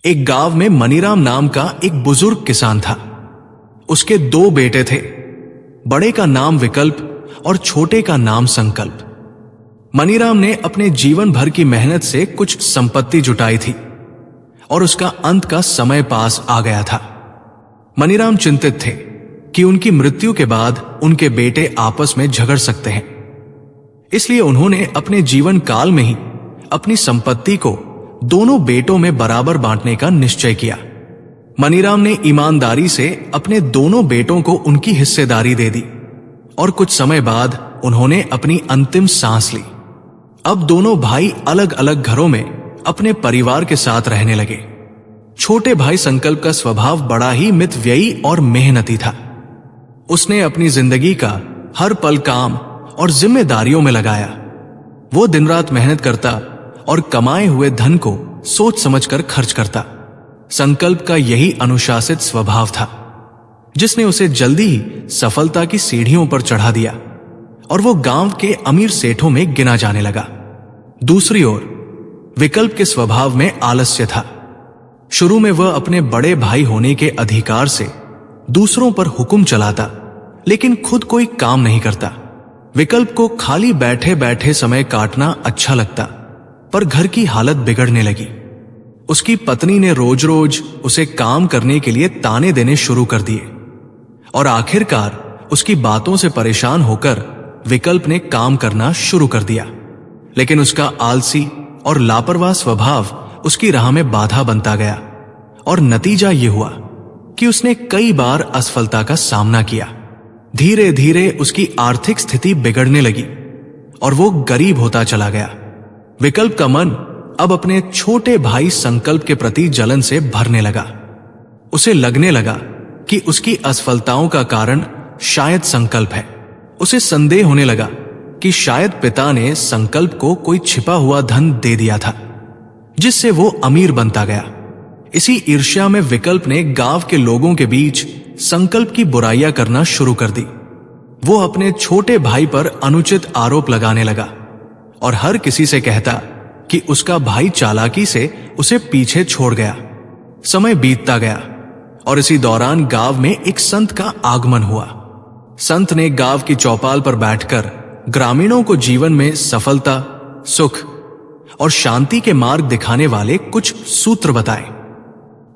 एक गांव में मनीराम नाम का एक बुजुर्ग किसान था। उसके 2 बेटे थे। बड़े का नाम विकल्प और छोटे का नाम संकल्प। मनीराम ने अपने जीवन भर की मेहनत से कुछ संपत्ति जुटाई थी और उसका अंत का समय पास आ गया था। मनीराम चिंतित थे कि उनकी मृत्यु के बाद उनके बेटे आपस में झगड़ सकते हैं। इसलिए उन्होंने अपने जीवन काल में ही अपनी संपत्ति को दोनों बेटों में बराबर बांटने का निश्चय किया। मनीराम ने ईमानदारी से अपने दोनों बेटों को उनकी हिस्सेदारी दे दी और कुछ समय बाद उन्होंने अपनी अंतिम सांस ली। अब दोनों भाई अलग अलग घरों में अपने परिवार के साथ रहने लगे। छोटे भाई संकल्प का स्वभाव बड़ा ही मितव्ययी और मेहनती था। उसने अपनी जिंदगी का हर पल काम और जिम्मेदारियों में लगाया। वो दिन रात मेहनत करता और कमाए हुए धन को सोच समझकर खर्च करता। संकल्प का यही अनुशासित स्वभाव था जिसने उसे जल्दी ही सफलता की सीढ़ियों पर चढ़ा दिया और वो गांव के अमीर सेठों में गिना जाने लगा। दूसरी ओर विकल्प के स्वभाव में आलस्य था। शुरू में वह अपने बड़े भाई होने के अधिकार से दूसरों पर हुक्म चलाता, लेकिन खुद कोई काम नहीं करता। विकल्प को खाली बैठे बैठे समय काटना अच्छा लगता, पर घर की हालत बिगड़ने लगी। उसकी पत्नी ने रोज रोज उसे काम करने के लिए ताने देने शुरू कर दिए और आखिरकार उसकी बातों से परेशान होकर विकल्प ने काम करना शुरू कर दिया। लेकिन उसका आलसी और लापरवाह स्वभाव उसकी राह में बाधा बनता गया और नतीजा ये हुआ कि उसने कई बार असफलता का सामना किया। धीरे धीरे उसकी आर्थिक स्थिति बिगड़ने लगी और वो गरीब होता चला गया। विकल्प का मन अब अपने छोटे भाई संकल्प के प्रति जलन से भरने लगा। उसे लगने लगा कि उसकी असफलताओं का कारण शायद संकल्प है। उसे संदेह होने लगा कि शायद पिता ने संकल्प को कोई छिपा हुआ धन दे दिया था जिससे वो अमीर बनता गया। इसी ईर्ष्या में विकल्प ने गांव के लोगों के बीच संकल्प की बुराइयां करना शुरू कर दी। वो अपने छोटे भाई पर अनुचित आरोप लगाने लगा और हर किसी से कहता कि उसका भाई चालाकी से उसे पीछे छोड़ गया। समय बीतता गया और इसी दौरान गांव में एक संत का आगमन हुआ। संत ने गांव की चौपाल पर बैठकर ग्रामीणों को जीवन में सफलता, सुख और शांति के मार्ग दिखाने वाले कुछ सूत्र बताए।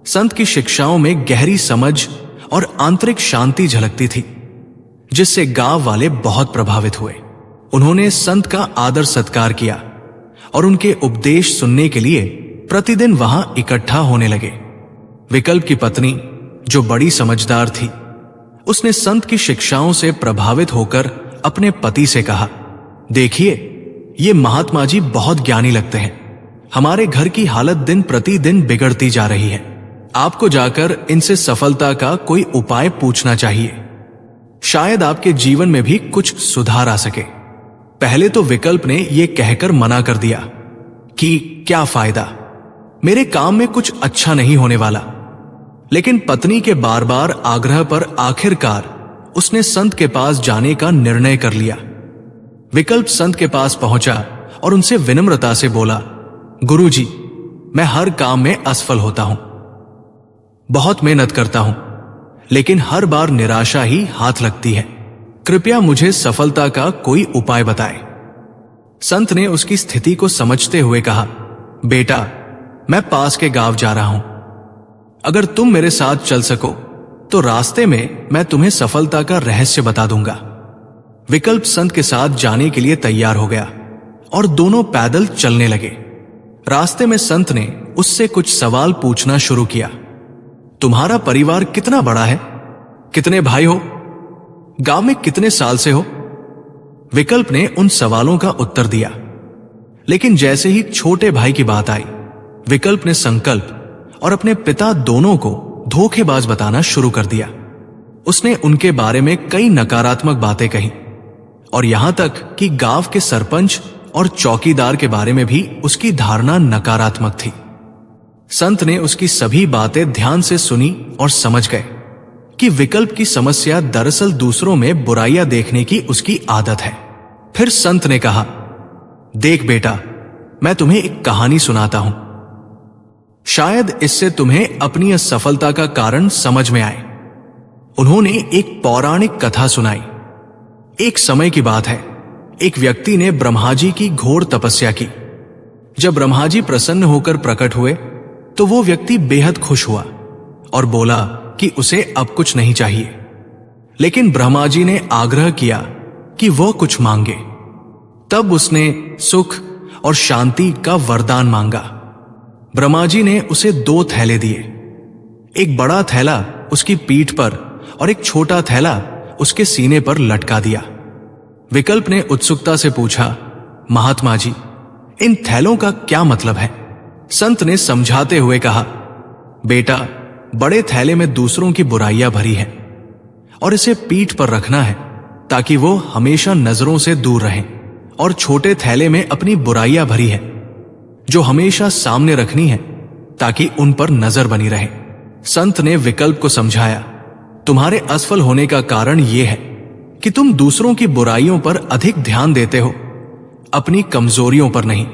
संत की शिक्षाओं में गहरी समझ और आंतरिक शांति झलकती थी, जिससे गांव वाले बहुत प्रभावित हुए। उन्होंने संत का आदर सत्कार किया और उनके उपदेश सुनने के लिए प्रतिदिन वहां इकट्ठा होने लगे। विकल्प की पत्नी, जो बड़ी समझदार थी, उसने संत की शिक्षाओं से प्रभावित होकर अपने पति से कहा, देखिए, ये महात्मा जी बहुत ज्ञानी लगते हैं। हमारे घर की हालत दिन प्रतिदिन बिगड़ती जा रही है। आपको जाकर इनसे सफलता का कोई उपाय पूछना चाहिए। शायद आपके जीवन में भी कुछ सुधार आ सके। पहले तो विकल्प ने यह कहकर मना कर दिया कि क्या फायदा, मेरे काम में कुछ अच्छा नहीं होने वाला। लेकिन पत्नी के बार बार आग्रह पर आखिरकार उसने संत के पास जाने का निर्णय कर लिया। विकल्प संत के पास पहुंचा और उनसे विनम्रता से बोला, गुरुजी, मैं हर काम में असफल होता हूं। बहुत मेहनत करता हूं, लेकिन हर बार निराशा ही हाथ लगती है। कृपया मुझे सफलता का कोई उपाय बताएं। संत ने उसकी स्थिति को समझते हुए कहा, बेटा, मैं पास के गांव जा रहा हूं। अगर तुम मेरे साथ चल सको तो रास्ते में मैं तुम्हें सफलता का रहस्य बता दूंगा। विकल्प संत के साथ जाने के लिए तैयार हो गया और दोनों पैदल चलने लगे। रास्ते में संत ने उससे कुछ सवाल पूछना शुरू किया। तुम्हारा परिवार कितना बड़ा है? कितने भाई हो? गांव में कितने साल से हो? विकल्प ने उन सवालों का उत्तर दिया, लेकिन जैसे ही छोटे भाई की बात आई, विकल्प ने संकल्प और अपने पिता दोनों को धोखेबाज बताना शुरू कर दिया। उसने उनके बारे में कई नकारात्मक बातें कही और यहां तक कि गांव के सरपंच और चौकीदार के बारे में भी उसकी धारणा नकारात्मक थी। संत ने उसकी सभी बातें ध्यान से सुनी और समझ गए कि विकल्प की समस्या दरअसल दूसरों में बुराइयां देखने की उसकी आदत है। फिर संत ने कहा, देख बेटा, मैं तुम्हें एक कहानी सुनाता हूं। शायद इससे तुम्हें अपनी असफलता का कारण समझ में आए। उन्होंने एक पौराणिक कथा सुनाई। एक समय की बात है, एक व्यक्ति ने ब्रह्मा जी की घोर तपस्या की। जब ब्रह्मा जी प्रसन्न होकर प्रकट हुए तो वो व्यक्ति बेहद खुश हुआ और बोला कि उसे अब कुछ नहीं चाहिए। लेकिन ब्रह्मा जी ने आग्रह किया कि वह कुछ मांगे। तब उसने सुख और शांति का वरदान मांगा। ब्रह्मा जी ने उसे 2 थैले दिए। एक बड़ा थैला उसकी पीठ पर और एक छोटा थैला उसके सीने पर लटका दिया। विकल्प ने उत्सुकता से पूछा, महात्मा जी, इन थैलों का क्या मतलब है? संत ने समझाते हुए कहा, बेटा, बड़े थैले में दूसरों की बुराइयां भरी हैं और इसे पीठ पर रखना है ताकि वो हमेशा नजरों से दूर रहें, और छोटे थैले में अपनी बुराइयां भरी है जो हमेशा सामने रखनी है ताकि उन पर नजर बनी रहे। संत ने विकल्प को समझाया, तुम्हारे असफल होने का कारण यह है कि तुम दूसरों की बुराइयों पर अधिक ध्यान देते हो, अपनी कमजोरियों पर नहीं।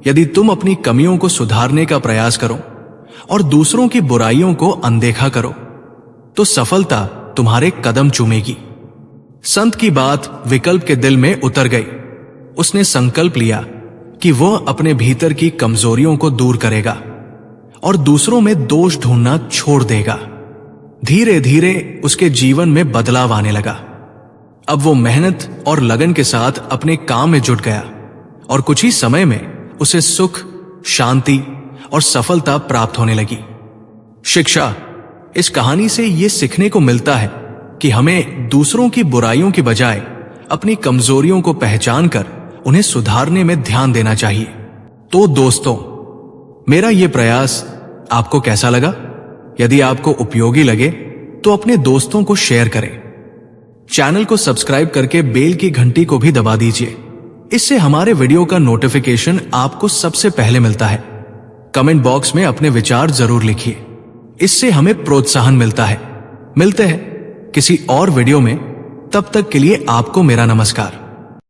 यदि तुम अपनी कमियों को सुधारने का प्रयास करो और दूसरों की बुराइयों को अनदेखा करो तो सफलता तुम्हारे कदम चूमेगी। संत की बात विकल्प के दिल में उतर गई। उसने संकल्प लिया कि वह अपने भीतर की कमजोरियों को दूर करेगा और दूसरों में दोष ढूंढना छोड़ देगा। धीरे धीरे उसके जीवन में बदलाव आने लगा। अब वो मेहनत और लगन के साथ अपने काम में जुट गया और कुछ ही समय में उसे सुख, शांति और सफलता प्राप्त होने लगी। शिक्षा, इस कहानी से यह सीखने को मिलता है कि हमें दूसरों की बुराइयों की बजाय अपनी कमजोरियों को पहचान कर उन्हें सुधारने में ध्यान देना चाहिए। तो दोस्तों, मेरा यह प्रयास आपको कैसा लगा? यदि आपको उपयोगी लगे तो अपने दोस्तों को शेयर करें। चैनल को सब्सक्राइब करके बेल की घंटी को भी दबा दीजिए। इससे हमारे वीडियो का नोटिफिकेशन आपको सबसे पहले मिलता है। कमेंट बॉक्स में अपने विचार जरूर लिखिए, इससे हमें प्रोत्साहन मिलता है। मिलते हैं किसी और वीडियो में, तब तक के लिए आपको मेरा नमस्कार।